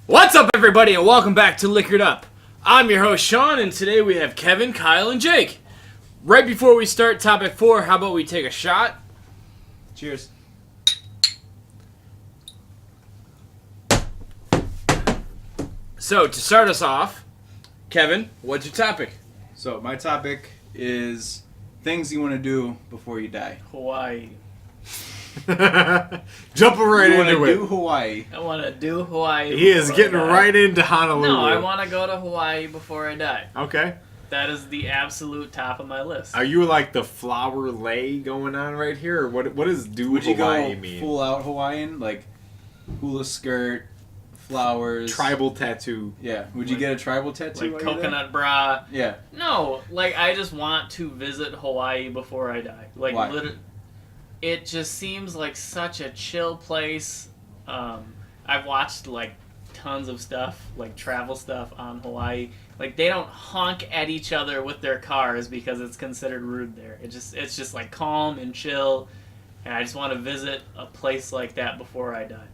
What's up, everybody, and welcome back to Liquored Up. I'm your host, Sean, and today we have Kevin, Kyle, and Jake. Right before we start topic 4, how about we take a shot? Cheers. So, to start us off, Kevin, what's your topic? So my topic is things you want to do before you die. Hawaii. Jumping right You want into to do it. Hawaii. I want to do Hawaii. He is before getting I die. right into Honolulu. No, I want to go to Hawaii before I die. Okay. That is the absolute top of my list. Are you like the flower lay going on right here, or what does do Would you Hawaii go mean? full out Hawaiian, like hula skirt, flowers, Tribal tattoo. Yeah. Would you get a tribal tattoo? Like while you're there? coconut bra. Yeah. No, like I just want to visit Hawaii before I die. Like Why? It just seems like such a chill place. I've watched like tons of stuff, like travel stuff on Hawaii. Like they don't honk at each other with their cars because it's considered rude there. It's just like calm and chill, and I just want to visit a place like that before I die.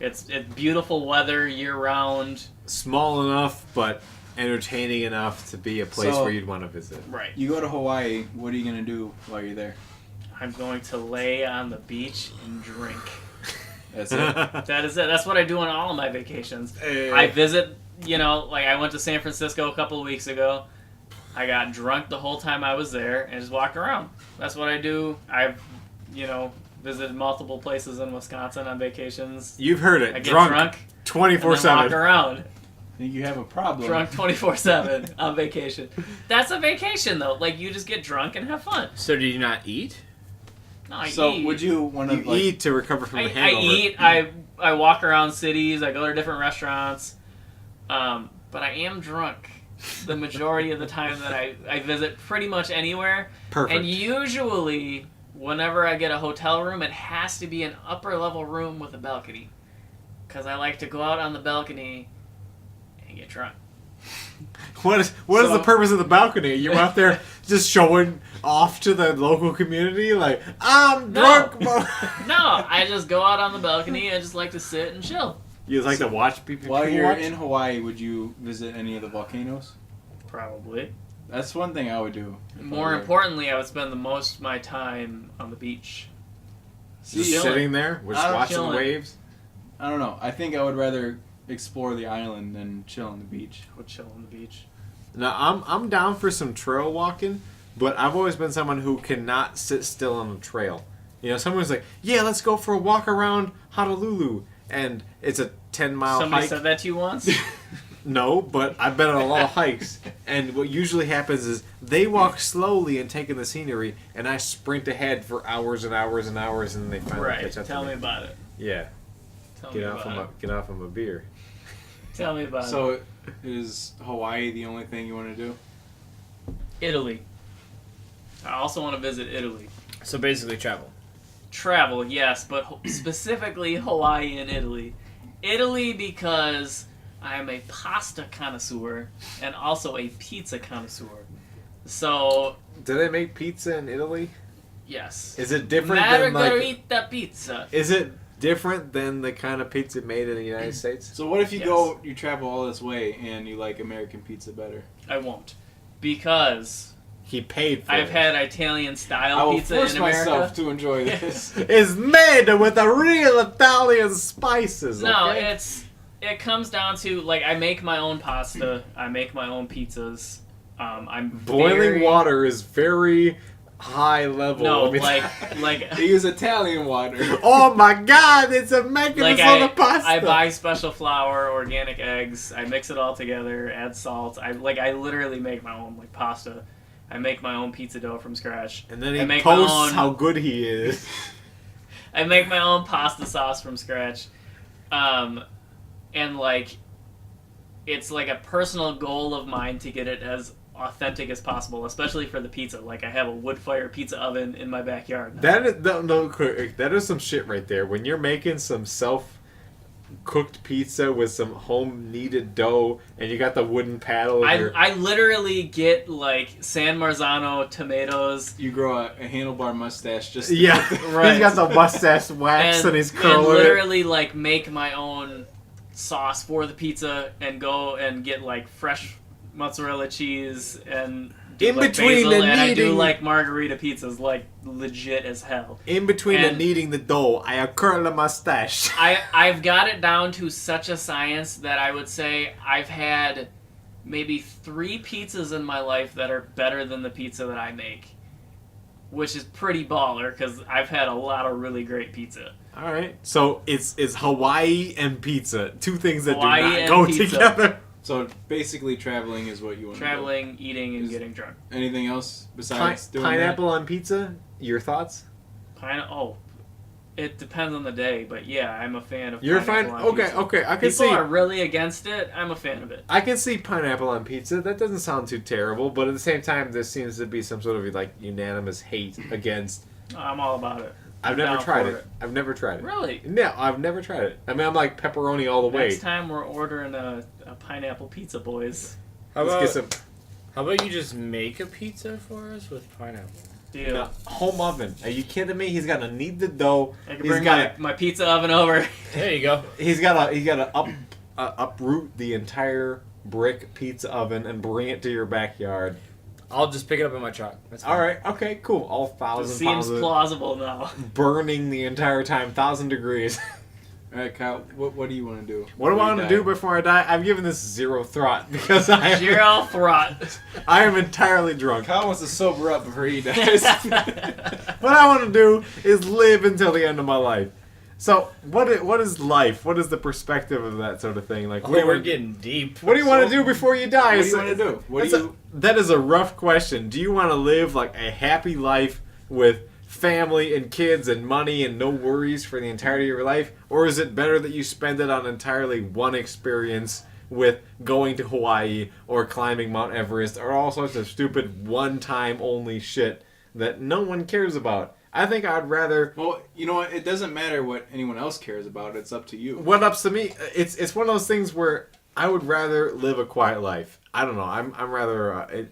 It's beautiful weather year round. Small enough, but entertaining enough to be a place So- where you'd want to visit. Right. You go to Hawaii. What are you gonna do while you're there? I'm going to lay on the beach and drink. That's it. That is it. That's what I do on all of my vacations. Hey. I visit, like I went to San Francisco a couple of weeks ago. I got drunk the whole time I was there and just walked around. That's what I do. I've, visited multiple places in Wisconsin on vacations. You've heard it. I get drunk drunk 24/7. and then walk around. I think you have a problem. Drunk 24/7 on vacation. That's a vacation though. Like you just get drunk and have fun. So do you not eat? No, I So eat. would you want to You eat to recover from the I hangover. eat. I walk around cities. I go to different restaurants. But I am drunk the majority of the time that I visit pretty much anywhere. Perfect. And usually, whenever I get a hotel room, it has to be an upper level room with a balcony. Because I like to go out on the balcony and get drunk. What is the purpose of the balcony? You're out there just showing off to the local community, like I'm drunk. No, I just go out on the balcony. I just like to sit and chill. You like to watch people While you're watch? in Hawaii, would you visit any of the volcanoes? Probably. That's one thing I would do. if I More were- importantly, I would spend the most of my time on the beach. Just chilling. sitting there, we're just I'm watching the chilling. waves. I don't know. I think I would rather explore the island than chill on the beach. I would chill on the beach. Now I'm down for some trail walking, but I've always been someone who cannot sit still on a trail. Someone's like, yeah, let's go for a walk around Honolulu, and it's a 10-mile Somebody hike. said that to you once? No, but I've been on a lot of hikes, and what usually happens is they walk slowly and take in the scenery, and I sprint ahead for hours and hours and hours, and then they finally Right. catch up Tell to me about it. Yeah, Tell get me off about it. get off of a beer. Tell me about it. So, is Hawaii the only thing you want to do? Italy. I also want to visit Italy. So basically, travel. Travel, yes, but specifically Hawaii and Italy. Italy because I am a pasta connoisseur and also a pizza connoisseur. So, Do they make pizza in Italy? yes. Is it different than Margherita pizza. Is it different than the kind of pizza made in the United States? So what if you Yes. you travel all this way and you like American pizza better? I won't. Because He paid for I've it. had Italian style I will pizza force in America. myself to enjoy this. It's made with a real Italian spices. No, okay? it comes down to like I make my own pasta, I make my own pizzas. I'm Boiling very- water is very high level. No, Let me like They use Italian water. oh my God! It's a making like this on the pasta. I buy special flour, organic eggs. I mix it all together, add salt. I literally make my own like pasta. I make my own pizza dough from scratch. and then I he make my posts own- how good he is. I make my own pasta sauce from scratch. And like it's like a personal goal of mine to get it as authentic as possible, especially for the pizza. Like I have a wood fire pizza oven in my backyard. That is some shit right there. When you're making some self-cooked pizza with some home-kneaded dough, and you got the wooden paddle. I literally get like San Marzano tomatoes You grow a handlebar mustache just yeah, Right. he's got the mustache wax and he's curling and it. literally like make my own sauce for the pizza and go and get like fresh mozzarella cheese and do In like between basil, the and I do kneading- like margarita pizzas like legit as hell. In between And- the kneading the dough, I curl a mustache. I've got it down to such a science that I would say I've had maybe 3 pizzas in my life that are better than the pizza that I make, which is pretty baller because I've had a lot of really great pizza. All right, so it's Hawaii and pizza, 2 things that Hawaii do not and go pizza. together. So basically, traveling is what you want. Traveling, eating, and Is- getting drunk. To do. Anything else besides doing Pineapple on pizza. Your thoughts? It depends on the day, but yeah, I'm a fan of. You're fine. pineapple on Okay, pizza. okay. I can People see. are really against it. I'm a fan of it. I can see pineapple on pizza. That doesn't sound too terrible, but at the same time, there seems to be some sort of like unanimous hate against. I'm all about it. I've I'm never down tried for it. I've never tried it. Really? No, I've never tried it. I mean, I'm like pepperoni all the way. Next time we're ordering a pineapple pizza, boys. How Let's about, get some how about you just make a pizza for us with pineapple? Deal. in a home oven. Are you kidding me? He's got to knead the dough. I can He's bring got my pizza oven over. There you go. He's got to uproot the entire brick pizza oven and bring it to your backyard. I'll just pick it up in my truck. That's fine. All right, okay, cool. All It 1,000 seems pounds of plausible now. burning the entire time, 1,000 degrees. All right, Kyle. What do you want to do? What do I want to do Before before I die? I've given this 0 thought because I am, Zero throt. I am entirely drunk. Kyle wants to sober up before he dies. What I want to do is live until the end of my life. So, what is life? What is the perspective of that sort of thing? Like, Oh, what we're getting deep. do you want to do before you die? What do you want to do? What do you? That is a rough question. Do you want to live like a happy life with family and kids and money and no worries for the entirety of your life? Or is it better that you spend it on entirely one experience with going to Hawaii or climbing Mount Everest or all sorts of stupid one-time only shit that no one cares about? I think I'd rather... Well, you know what? It doesn't matter what anyone else cares about. It's up to you. What up's to me? It's one of those things where I would rather live a quiet life. I don't know. I'm rather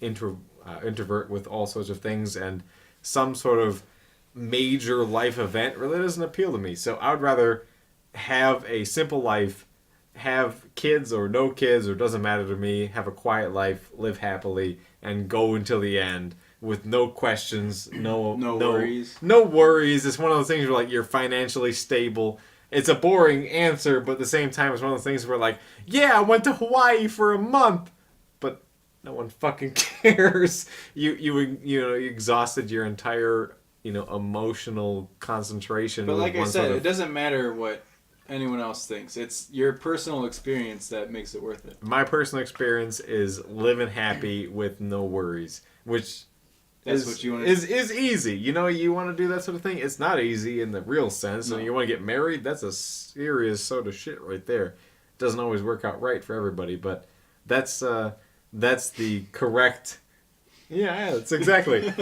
introvert with all sorts of things, and some sort of major life event really doesn't appeal to me. So I would rather have a simple life, have kids or no kids, or doesn't matter to me. Have a quiet life, live happily, and go until the end with no questions, no worries. no worries. It's one of those things where like you're financially stable. It's a boring answer, but at the same time, it's one of those things where like, yeah, I went to Hawaii for a month, but no one fucking cares. You exhausted your entire emotional concentration. But with like I one said, sort of- it doesn't matter what anyone else thinks. It's your personal experience that makes it worth it. my personal experience is living happy with no worries, which That's is, what you want to is easy. You want to do that sort of thing. It's not easy in the real sense. No. And you want to get married, that's a serious sort of shit right there. It doesn't always work out right for everybody, but that's the correct. Yeah, that's exactly.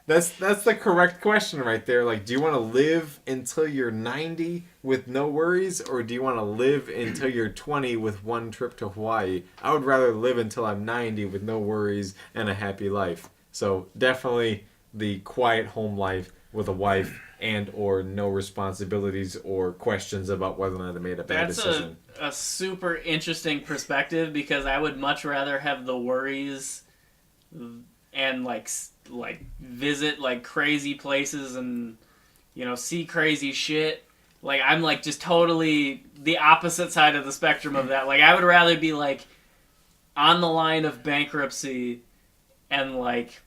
That's the correct question right there. Like, do you want to live until you're 90 with no worries, or do you want to live until you're 20 with one trip to Hawaii? I would rather live until I'm 90 with no worries and a happy life. So definitely the quiet home life with a wife and or no responsibilities or questions about whether or not I made a bad That's decision. a super interesting perspective because I would much rather have the worries and like visit like crazy places and see crazy shit. Like I'm like just totally the opposite side of the spectrum of that. Like I would rather be like on the line of bankruptcy and like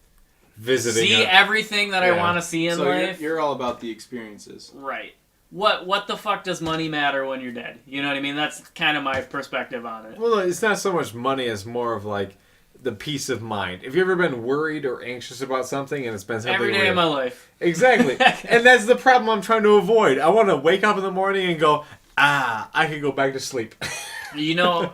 Visiting see a- everything that I Yeah. want to see in So life. you're all about the experiences. Right. What the fuck does money matter when you're dead? You know what I mean? That's kind of my perspective on it. Well, it's not so much money as more of like the peace of mind. Have you ever been worried or anxious about something and it's been something Every day where- of my life. Exactly. And that's the problem I'm trying to avoid. I want to wake up in the morning and go, I can go back to sleep. You know,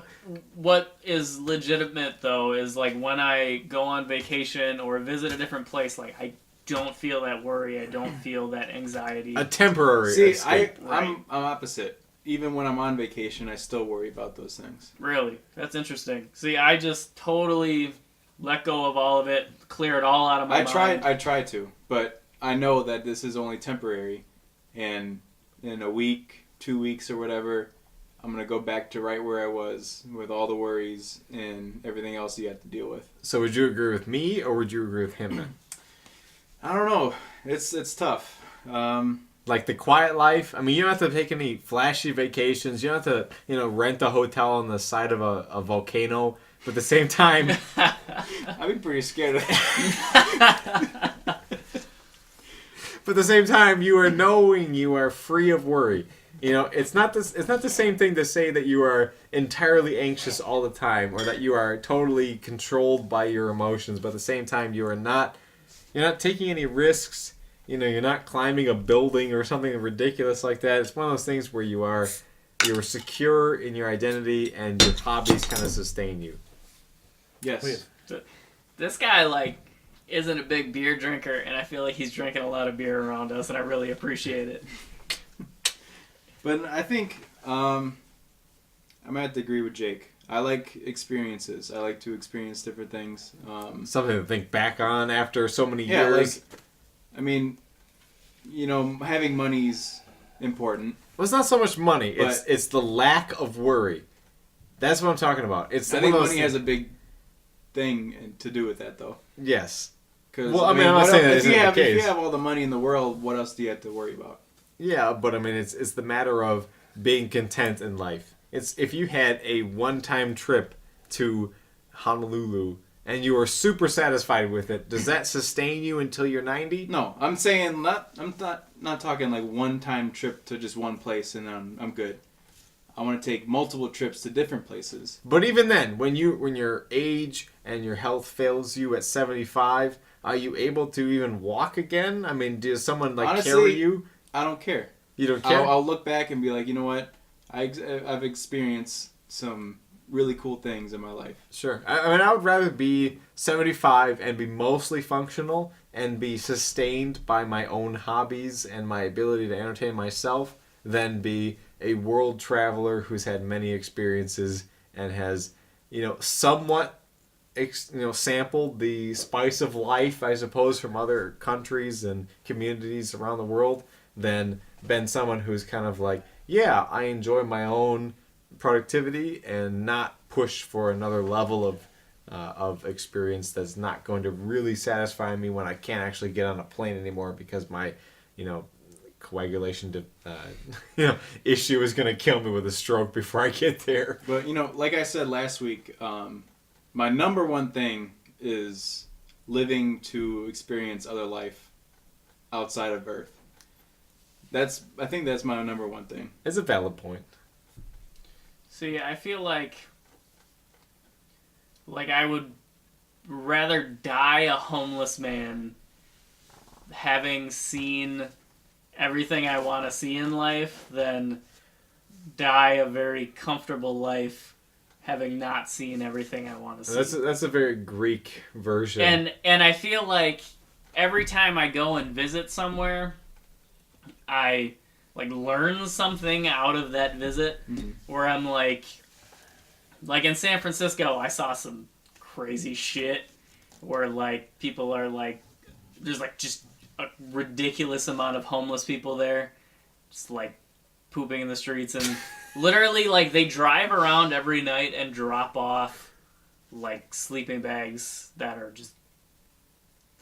what is legitimate though is like when I go on vacation or visit a different place, like I don't feel that worry. I don't feel that anxiety. A temporary See, escape. I'm opposite. Even when I'm on vacation, I still worry about those things. Really, that's interesting. See, I just totally let go of all of it, clear it all out of my mind. I try to, but I know that this is only temporary, and in a week, 2 weeks, or whatever, I'm gonna go back to right where I was with all the worries and everything else you have to deal with. So would you agree with me or would you agree with him then? I don't know. It's tough. Like the quiet life. I mean, you don't have to take any flashy vacations. You don't have to, rent a hotel on the side of a volcano. But at the same time, I'd be pretty scared of that. but at the same time, you are knowing you are free of worry. It's not this. It's not the same thing to say that you are entirely anxious all the time, or that you are totally controlled by your emotions. But at the same time, you are not. You're not taking any risks. You're not climbing a building or something ridiculous like that. It's one of those things where you're secure in your identity and your hobbies kind of sustain you. Yes. This guy isn't a big beer drinker, and I feel like he's drinking a lot of beer around us, and I really appreciate it. But I think I'm gonna have to agree with Jake. I like experiences. I like to experience different things. Something to think back on after so many Yeah, years. I mean, having money's important. Well, it's not so much money. But- It's the lack of worry. That's what I'm talking about. It's I one think of those money has a big thing to do with that, though. yes. Because Well, I mean, I'm not saying that if isn't you the have if you case. have all the money in the world, what else do you have to worry about? Yeah, but I mean, it's the matter of being content in life. It's if you had a one-time trip to Honolulu and you were super satisfied with it, does that sustain you until you're 90? No, I'm saying I'm not talking like one-time trip to just one place and then I'm good. I want to take multiple trips to different places. But even then, when your age and your health fails you at 75, are you able to even walk again? I mean, does someone Honestly, carry you? I don't care. You don't care? I'll look back and be like, you know what? I've experienced some really cool things in my life. Sure. I mean, I would rather be 75 and be mostly functional and be sustained by my own hobbies and my ability to entertain myself than be a world traveler who's had many experiences and has, somewhat, sampled the spice of life, I suppose, from other countries and communities around the world than been someone who's kind of like, yeah, I enjoy my own productivity and not push for another level of experience that's not going to really satisfy me when I can't actually get on a plane anymore because my coagulation issue is going to kill me with a stroke before I get there. But like I said last week, my number one thing is living to experience other life outside of Earth. I think that's my number one thing. It's a valid point. See, I feel like I would rather die a homeless man having seen everything I want to see in life than die a very comfortable life having not seen everything I want to see. That's a very Greek version. And I feel like every time I go and visit somewhere, I learn something out of that visit. Mhm. Where I'm like in San Francisco, I saw some crazy shit where people are there's just a ridiculous amount of homeless people there, just pooping in the streets, and literally they drive around every night and drop off sleeping bags that are just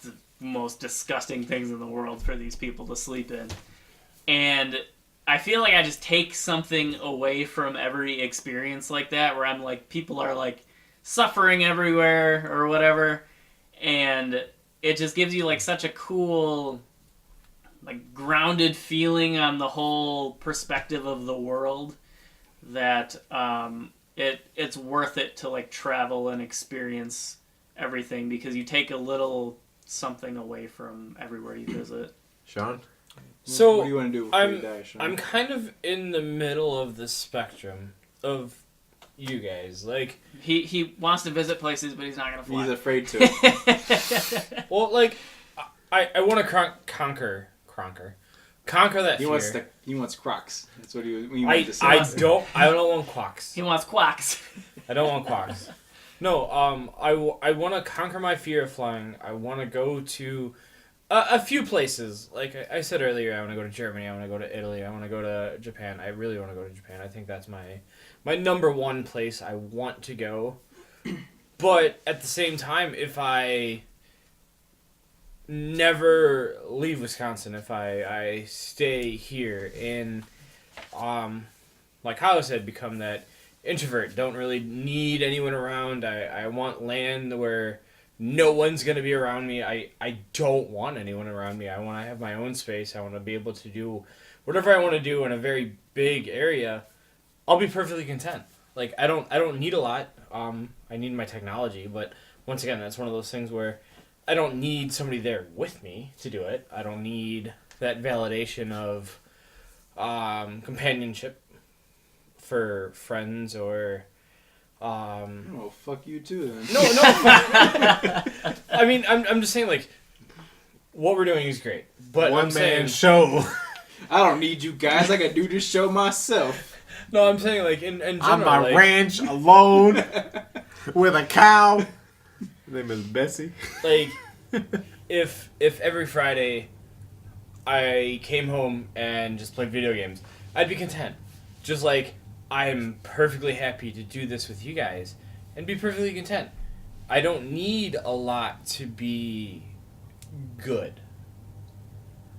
the most disgusting things in the world for these people to sleep in. And I feel like I just take something away from every experience like that, where I'm people are suffering everywhere or whatever, and it just gives you such a cool grounded feeling on the whole perspective of the world that it's worth it to travel and experience everything, because you take a little something away from everywhere you visit. Sean? So what do you want to do before you die, Sean? I'm kind of in the middle of the spectrum of you guys. He wants to visit places, but he's not gonna fly. He's afraid to. Well, I want to conquer that fear. He wants Crocs. That's what he I wanted to say. I don't want quacks. He wants quacks. I don't want quacks. No, I want to conquer my fear of flying. I want to go to A few places. Like I said earlier, I want to go to Germany. I want to go to Italy. I want to go to Japan. I really want to go to Japan. I think that's my number one place I want to go. But at the same time, if I never leave Wisconsin, if I stay here and, like Kyle said, become that introvert, don't really need anyone around. I want land where no one's going to be around me. I don't want anyone around me. I want to have my own space. I want to be able to do whatever I want to do in a very big area. I'll be perfectly content. Like, I don't need a lot. I need my technology, but once again, that's one of those things where I don't need somebody there with me to do it. I don't need that validation of companionship for friends or... Oh, fuck you too then. No. I mean, I'm just saying, like, what we're doing is great. But One I'm saying... man show. I don't need you guys. I can do this show myself. No, I'm saying, like, in general, On my like, ranch alone with a cow. Her name is Bessie. like, if every Friday I came home and just played video games, I'd be content. Just like, I'm perfectly happy to do this with you guys and be perfectly content. I don't need a lot to be good.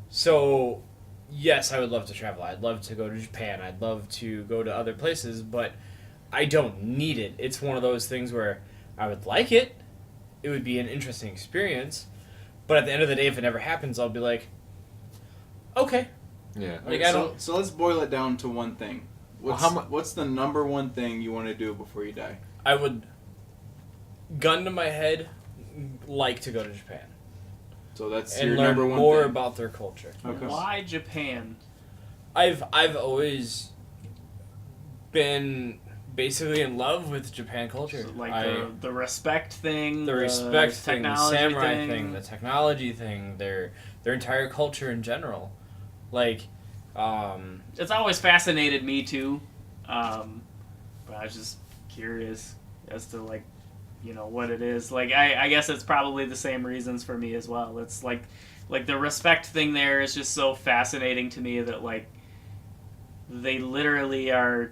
So, yes, I would love to travel. I'd love to go to Japan. I'd love to go to other places, but I don't need it. It's one of those things where I would like it. It would be an interesting experience. But at the end of the day, if it never happens, I'll be like, okay. Yeah. Like, I so, don't... so let's boil it down to one thing. What's the number one thing you want to do before you die? I would, gun to my head, like to go to Japan. So that's And your learn number one more thing. about their culture. Okay. Why Japan? I've always been basically in love with Japan culture. So, like the respect thing, the respect thing, the technology samurai thing, the technology thing, their entire culture in general. Like, It's always fascinated me too, but I was just curious as to like, you know, what it is. Like, I guess it's probably the same reasons for me as well. It's like the respect thing there is just so fascinating to me that like they literally are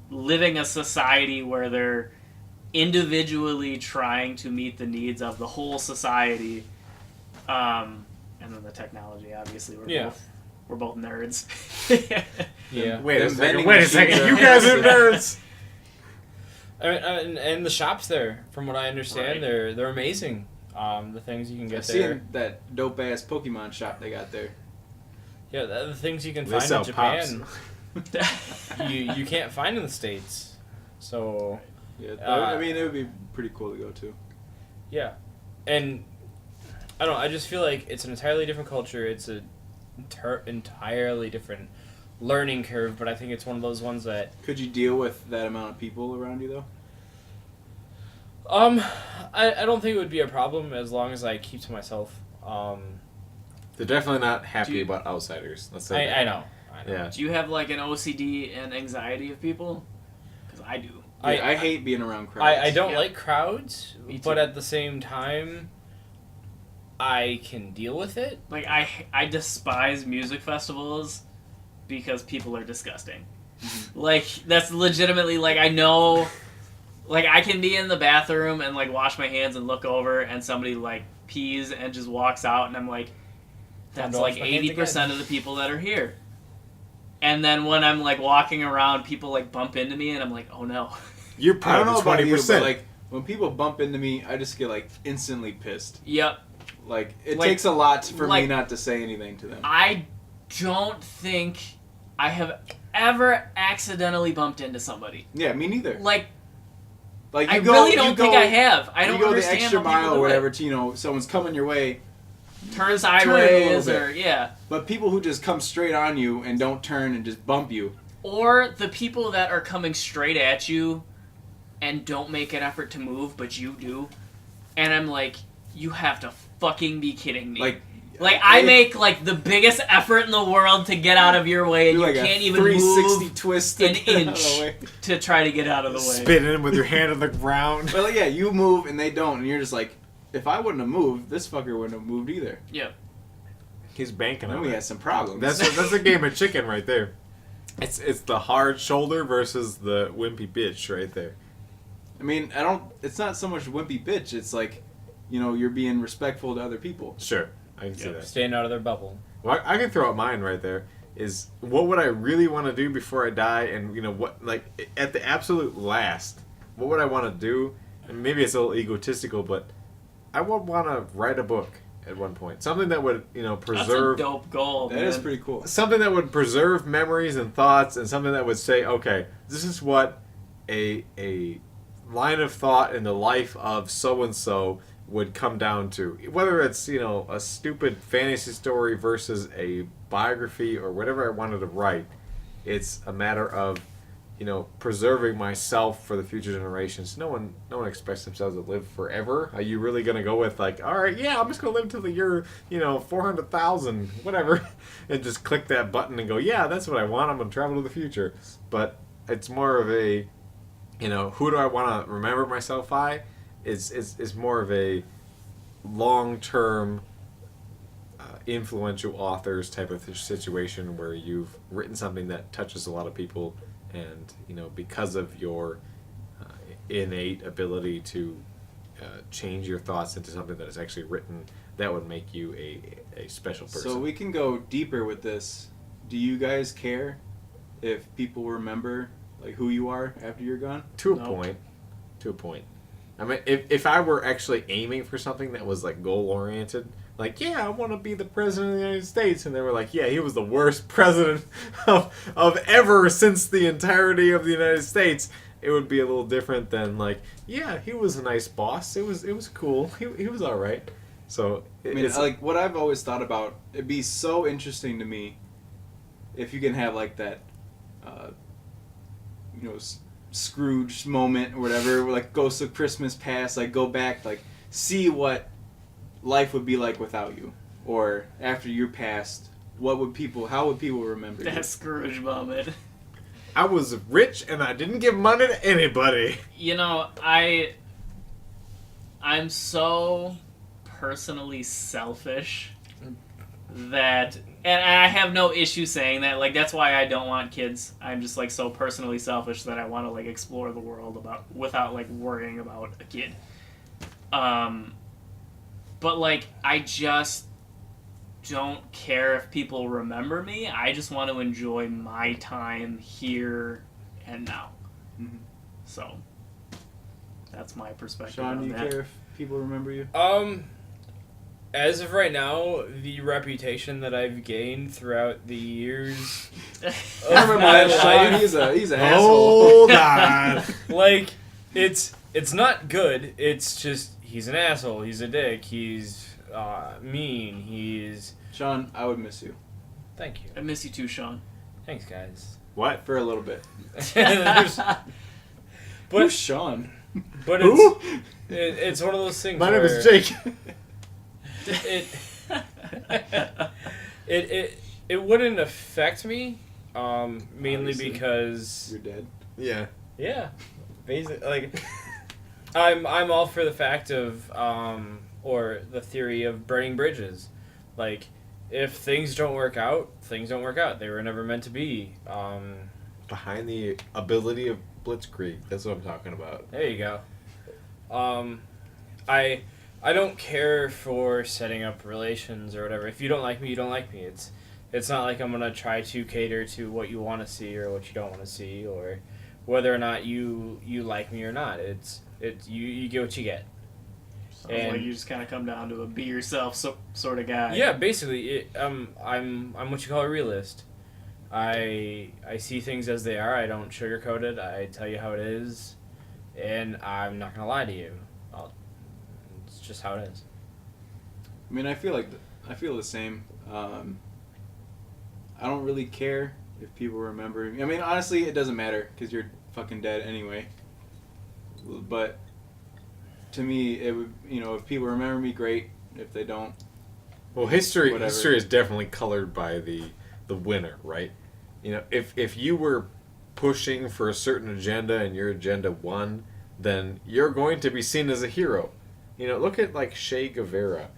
living a society where they're individually trying to meet the needs of the whole society, and then the technology. Obviously, we're both nerds. yeah. Wait a Them second. vending Wait a machines second. are- You guys are nerds. I mean, and the shops there, from what I understand, Right. they're amazing. The things you can I've get there. seen that dope ass Pokemon shop they got there. Yeah, the things you can They find sell in Japan, pops. you can't find in the States. So, Yeah, Uh, I mean it would be pretty cool to go to. yeah. And, I don't know, I just feel like it's an entirely different culture. It's a entirely different learning curve, but I think it's one of those ones that... Could you deal with that amount of people around you though? I don't think it would be a problem as long as I keep to myself. They're definitely not happy Do you- about outsiders. Let's say that. I know. Yeah. Do you have like an OCD and anxiety of people? Because I do. I hate being around crowds. I don't Yeah. like crowds, Me too. but at the same time, I can deal with it. Like I despise music festivals because people are disgusting. Like that's legitimately like I know, like I can be in the bathroom and like wash my hands and look over and somebody like pees and just walks out and I'm like, Time that's to wash like my hands 80% of the people that are here. And then when I'm like walking around, people like bump into me and I'm like, oh no. You're I part don't of know the about you, but 20%. like when people bump into me, I just get like instantly pissed. Yep. Like it Like- takes a lot for me like- not to say anything to them. I don't think I have ever accidentally bumped into somebody. Yeah, me neither. Like Like I you go, really you don't go, think I have. I you don't go the understand extra how people mile do or whatever it. to someone's coming your way. Turn a sideways little or yeah. But people who just come straight on you and don't turn and just bump you. Or the people that are coming straight at you and don't make an effort to move, but you do. And I'm like, you have to fucking be kidding me. Like I make like the biggest effort in the world to get out of your way, and do you like a can't even 360 move twist to an get out of the inch way. to try to get out of the way. Spinning with your hand on the ground. But like, yeah, you move and they don't, and you're just like, if I wouldn't have moved, this fucker wouldn't have moved either. Yep. He's banking Then on we it. had some problems. That's a game of chicken right there. It's the hard shoulder versus the wimpy bitch right there. I mean, it's not so much wimpy bitch. It's like, you're being respectful to other people. Sure, I can see Yep. that. Staying out of their bubble. Well, I can throw out mine right there. Is what would I really want to do before I die, and what, like at the absolute last, what would I want to do? And maybe it's a little egotistical, but I would want to write a book at one point. Something that would preserve. That's a dope goal. That man. is pretty cool. Something that would preserve memories and thoughts, and something that would say, okay, this is what a line of thought in the life of so and so would come down to. Whether it's a stupid fantasy story versus a biography or whatever I wanted to write, it's a matter of preserving myself for the future generations. No one expects themselves to live forever. Are you really gonna go with like, all right, yeah, I'm just gonna live till the year 400,000, whatever, and just click that button and go, yeah, that's what I want. I'm gonna travel to the future. But it's more of a, who do I want to remember myself by? Is more of a long-term influential authors type of situation where you've written something that touches a lot of people, and because of your innate ability to change your thoughts into something that is actually written, that would make you a special person. So we can go deeper with this. Do you guys care if people remember like who you are after you're gone? To a No. point. To a point. I mean, if I were actually aiming for something that was like goal oriented, like, yeah, I want to be the president of the United States, and they were like, yeah, he was the worst president of ever since the entirety of the United States, it would be a little different than like, yeah, he was a nice boss. It was cool. He was all right. So I mean, it's like what I've always thought about, it'd be so interesting to me if you can have like that, Scrooge moment or whatever, where, like Ghost of Christmas Past, like go back, like see what life would be like without you, or after you're passed, how would people remember you? That Scrooge moment. I was rich and I didn't give money to anybody. I'm so personally selfish that, and I have no issue saying that. Like, that's why I don't want kids. I'm just like so personally selfish that I want to like explore the world without like worrying about a kid. But like, I just don't care if people remember me. I just want to enjoy my time here and now. Mhm. So that's my perspective Sean, on do you that. care if people remember you? As of right now, the reputation that I've gained throughout the years Never my mind, Sean. life, He's an asshole. Hold on. like it's not good. It's just he's an asshole. He's a dick. He's mean. He's Sean, I would miss you thank you. I miss you too, Sean. Thanks, guys. What? for a little bit. There's- Who's but Sean? but Who? it's one of those things. My name where is Jake. It wouldn't affect me, mainly Obviously. because You're dead. Yeah. yeah, basically like I'm all for the fact of or the theory of burning bridges. Like if things don't work out, things don't work out. They were never meant to be. Behind the ability of Blitzkrieg. That's what I'm talking about. There you go. I don't care for setting up relations or whatever. If you don't like me, you don't like me. It's not like I'm gonna try to cater to what you want to see or what you don't want to see, or whether or not you like me or not. It's you get what you get. Sounds like you just kind of come down to a be yourself sort of guy. Yeah, basically, I'm what you call a realist. I see things as they are. I don't sugarcoat it. I tell you how it is, and I'm not gonna lie to you. It's just how it is. I mean, I feel the same. I don't really care if people remember me. I mean, honestly, it doesn't matter because you're fucking dead anyway. But to me, it would, if people remember me, great. If they don't, Well, history Whatever. is definitely colored by the winner, right? If you were pushing for a certain agenda and your agenda won, then you're going to be seen as a hero. Look at like Che Guevara.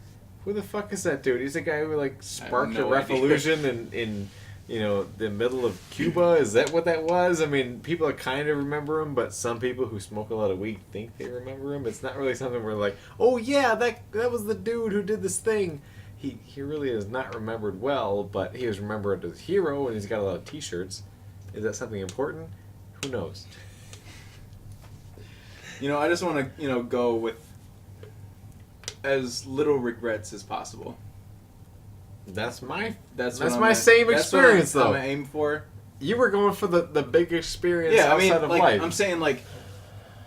Who the fuck is that dude? He's the guy who like sparked no a idea. revolution in the middle of Cuba. Is that what that was? I mean, people kind of remember him, but some people who smoke a lot of weed think they remember him. It's not really something where like, oh yeah, that was the dude who did this thing. He really is not remembered well, but he was remembered as a hero, and he's got a lot of T-shirts. Is that something important? Who knows? I just want to, go with as little regrets as possible. That's my That's my same experience, though. I'm aiming for. You were going for the big experience Yeah, I mean, outside of like, life. I'm saying, like,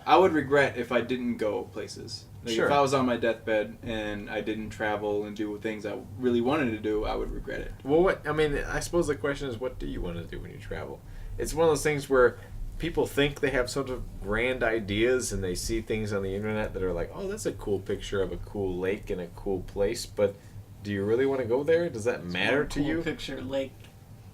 I would regret if I didn't go places. Like, Sure. If I was on my deathbed and I didn't travel and do things I really wanted to do, I would regret it. Well, I suppose the question is, what do you want to do when you travel? It's one of those things where people think they have sort of grand ideas and they see things on the internet that are like, oh, that's a cool picture of a cool lake in a cool place, but do you really want to go there? Does that matter to Cool you? picture lake.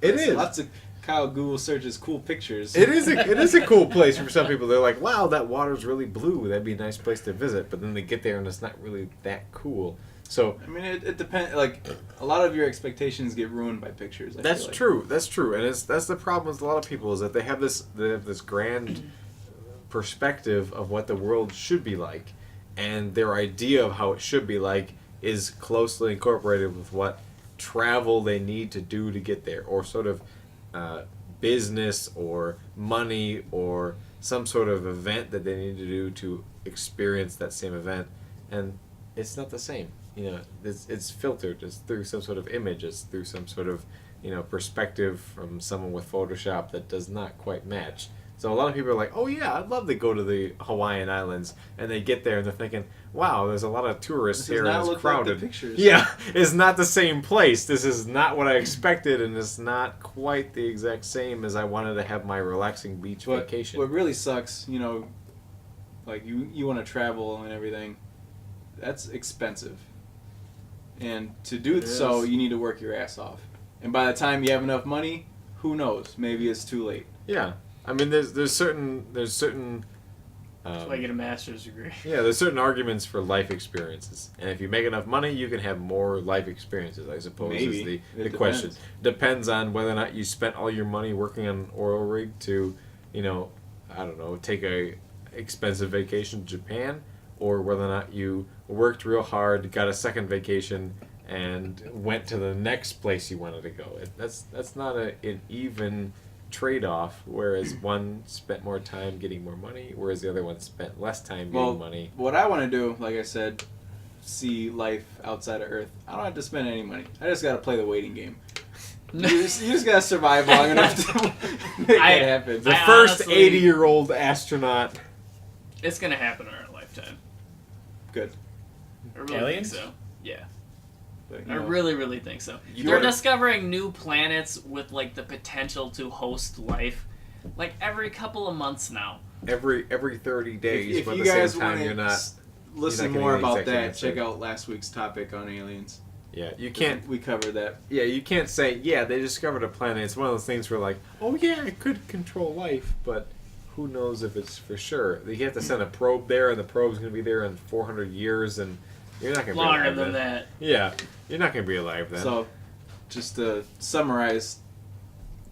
It There's is. Lots of Kyle Google searches cool pictures. It is a cool place for some people. They're like, wow, that water's really blue. That'd be a nice place to visit. But then they get there and it's not really that cool. So I mean, it depends. Like, a lot of your expectations get ruined by pictures. I that's feel like. true. That's true. And that's the problem with a lot of people is that they have this grand perspective of what the world should be like, and their idea of how it should be like is closely incorporated with what travel they need to do to get there, or sort of business or money or some sort of event that they need to do to experience that same event, and it's not the same. It's filtered. It's through some sort of image. It's through some sort of perspective from someone with Photoshop that does not quite match. So a lot of people are like, oh yeah, I'd love to go to the Hawaiian Islands, and they get there and they're thinking, wow, there's a lot of tourists This does here not and it's look like the crowded. pictures. Yeah, it's not the same place. This is not what I expected, and it's not quite the exact same as I wanted to have my relaxing beach But vacation. what really sucks, like you want to travel and everything, that's expensive. And to do It so, is. you need to work your ass off. And by the time you have enough money, who knows? Maybe it's too late. Yeah, I mean, there's certain That's why you get a master's degree. yeah, there's certain arguments for life experiences, and if you make enough money, you can have more life experiences. I suppose Maybe. is It the question. depends. Depends on whether or not you spent all your money working on an oil rig to, I don't know, take a expensive vacation to Japan, or whether or not you worked real hard, got a second vacation, and went to the next place you wanted to go. That's not an even trade-off, whereas one spent more time getting more money, whereas the other one spent less time getting money. What I want to do, like I said, see life outside of Earth. I don't have to spend any money. I just got to play the waiting game. You just got to survive long enough to make it happen. The I first honestly- 80-year-old astronaut. It's gonna happen in our lifetime. Good. I really Aliens? think so. Yeah. But, I really, really think so. You They're wanna- discovering new planets with like the potential to host life, like every couple of months now. Every 30 days, If but you at the guys same time, want you're not. listen you're not more getting the about exact that, answer. check out last week's topic on aliens. Yeah, you can't. We covered that. Yeah, you can't say, yeah, they discovered a planet. It's one of those things where, like, oh yeah, it could control life, but who knows if it's for sure? You have to send a probe there, and the probe's going to be there in 400 years, and you're not going to be Longer alive than then. that. Yeah, you're not going to be alive then. So, just to summarize,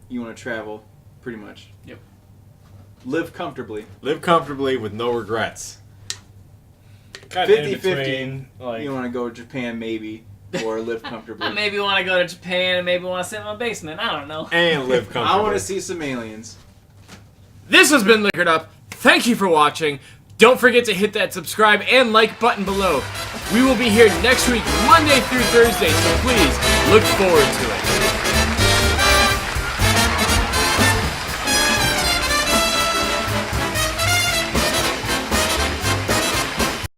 you want to travel, pretty much. Yep. Live comfortably. Live comfortably with no regrets. Kind of 50-50. in between, like, You want to go to Japan, maybe, or live comfortably. I maybe want to go to Japan and maybe want to sit in my basement. I don't know. And live comfortably. I want to see some aliens. This has been Liquored Up. Thank you for watching. Don't forget to hit that subscribe and like button below. We will be here next week, Monday through Thursday, so please look forward to it.